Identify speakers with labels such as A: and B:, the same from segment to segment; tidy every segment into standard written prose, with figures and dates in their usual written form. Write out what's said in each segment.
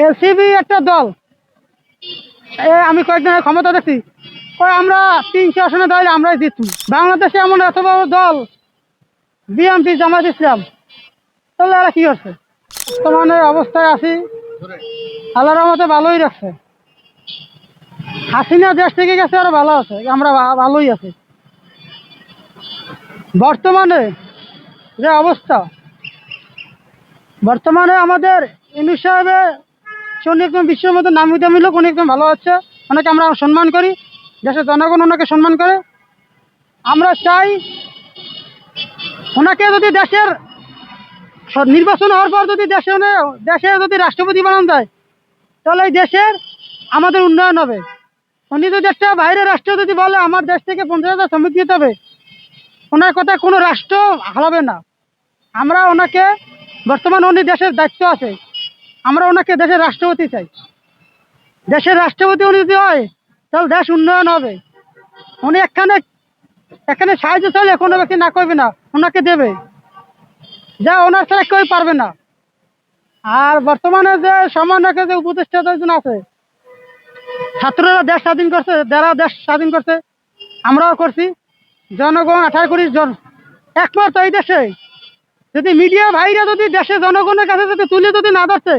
A: LCB একটা দল, আমি কয়েকদিন আগে ক্ষমতা দেখছি, আমরা 300 আসনে দাঁড়িয়ে আমরাই জিতছি। বাংলাদেশে এমন এত বড় দল বিএনপি, জামাত ইসলাম, তাহলে এরা কি করছে? বর্তমানে অবস্থায় আছি, আল্লাহর রহমতে ভালোই রাখছে। হাসিনা দেশ থেকে গেছে, আরো ভালো আছে, আমরা ভালোই আছি। বর্তমানে যে অবস্থা, বর্তমানে আমাদের ইউনূস সাহেবে উনি একদম বিশ্বের মধ্যে নামি দামি লোক, উনি একদম ভালো হচ্ছে, ওনাকে আমরা সম্মান করি, দেশের জনগণ ওনাকে সম্মান করে। আমরা চাই ওনাকে যদি দেশের নির্বাচন হওয়ার পর যদি দেশে যদি রাষ্ট্রপতি বানানো যায়, তাহলে এই দেশের আমাদের উন্নয়ন হবে। উনি যদি একটা বাইরের রাষ্ট্র যদি বলে আমার দেশ থেকে 50,000 শ্রমিক দিতে হবে, ওনার কথা কোনো রাষ্ট্র হারাবে না। আমরা ওনাকে, বর্তমানে উনি দেশের দায়িত্ব আছে, আমরা ওনাকে দেশের রাষ্ট্রপতি চাই। দেশের রাষ্ট্রপতি উনি যদি হয়, তাহলে দেশ উন্নয়ন হবে। উনি এখানে সাহায্য চাইলে কোনো ব্যক্তি না করবে না, ওনাকে দেবে, যা ওনার ছাড়া কেউ পারবে না। আর বর্তমানে যে সামান্য যে উপদেষ্টা আছে, ছাত্ররা দেশ স্বাধীন করছে, যারা দেশ স্বাধীন করছে, আমরাও করছি। জনগণ 18 কোটি একমাত্র এই দেশে যদি মিডিয়া ভাইরা যদি দেশে জনগণের কাছে যদি তুলে যদি না ধরছে,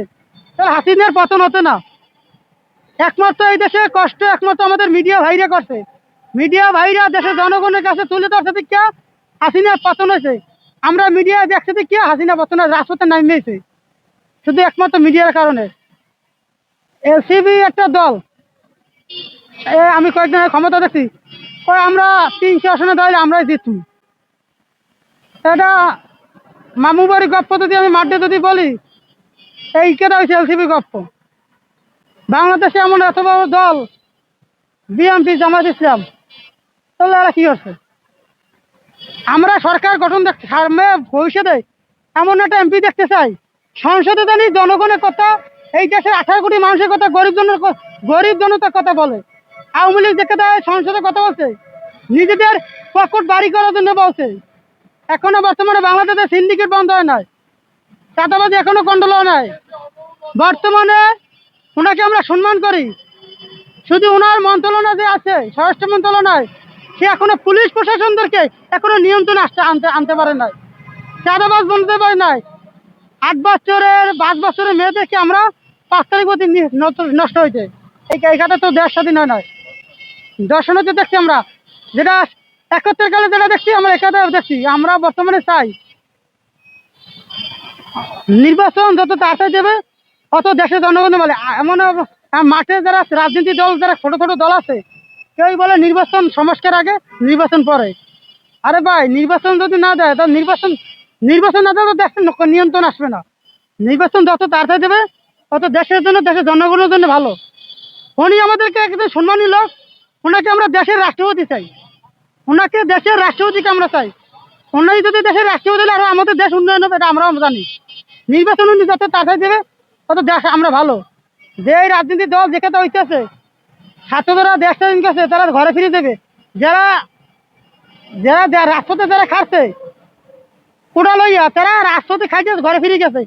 A: তাহলে হাসিনার পতন হতে না। একমাত্র এই দেশে কষ্ট একমাত্র আমাদের মিডিয়া ভাইরা করছে। মিডিয়া ভাইরা দেশের জনগণের কাছে তুলে ধরছে দিকে হাসিনার পতন হয়েছে। আমরা মিডিয়া দেখছি দিকে হাসিনা পতন রাজপথে নামিয়েছে, শুধু একমাত্র মিডিয়ার কারণে। এলসিবি একটা দল, আমি কয়েকদিন আগে ক্ষমতা দেখছি, আমরা 300 আসনে দাঁড়িয়ে আমরাই জিতছি। এটা মামু বাড়ি গপ্প যদি আমি মাঠে যদি বলি, এই কেটা হয়েছে এলসিবি গপ্প। বাংলাদেশে এমন এত বড় দল বিএনপি, জামাত ইসলাম, তাহলে এরা কি করছে? আমরা সরকার গঠন দেখতে সামনে ভবিষ্যতে এমন একটা এমপি দেখতে চাই, সংসদে জানি জনগণের কথা, এই দেশের 18 কোটি মানুষের কথা, গরিব জনতার কথা বলে। আওয়ামী লীগ দেখে দেয় সংসদে কথা বলছে, নিজেদের পকেট বাড়ি করার জন্য বলছে। এখনো বর্তমানে বাংলাদেশের সিন্ডিকেট বন্ধ হয় নাই, চাঁদাবাজি এখনো কন্ট্রোল হয় নাই। বর্তমানে ওনাকে আমরা সম্মান করি, শুধু ওনার মন্ত্রণালয় যে আছে স্বরাষ্ট্র মন্ত্রণালয়, সে এখনো পুলিশ প্রশাসনদেরকে এখনো নিয়ন্ত্রণ আনতে পারে নাই, চাঁদাবাজ বলতে পারে নাই। 5 বছরের মেয়েদেরকে আমরা 5 তারিখ প্রতি নষ্ট হয়েছে। এইখানে তো দেশ স্বাধীন হয় নয়, দর্শনতে দেখছি আমরা, যেটা 71 কালে যেটা দেখছি আমরা এখানে দেখছি। আমরা বর্তমানে চাই নির্বাচন যত তাড়াতাড়ি দেবে, অত দেশের জনগণ বলে। এমন মাঠে যারা রাজনীতি দল, যারা ছোট ছোট দল আছে, কেউ বলে নির্বাচন সংস্কার আগে, নির্বাচন পরে। আরে ভাই, নির্বাচন যদি না দেয়, তাহলে নির্বাচন না দেয় তো দেশের নিয়ন্ত্রণ আসবে না। নির্বাচন যত তাড়াতাড়ি দেবে, তত দেশের জন্য, দেশের জনগণের জন্য ভালো। উনি আমাদেরকে একদম সম্মানী লোক, ওনাকে আমরা দেশের রাষ্ট্রপতি চাই, ওনাকে দেশের রাষ্ট্রপতিকে আমরা চাই। উনি যদি দেশের রাষ্ট্রপতি হলে আরো আমাদের দেশ উন্নয়ন হবে, এটা আমরাও জানি। নির্বাচন উনি যত তাড়াতাড়ি দেবে, তত দেশ আমরা ভালো। যে রাজনীতি দল যেখানে হইতেছে, ছাত্ররা দেশ স্বাধীন করছে, তারা ঘরে ফিরে দেবে। যারা যারা রাজপথে যারা খাচ্ছে কোটা লইয়া, তারা রাজপথে খাইতে ঘরে ফিরে গেছে।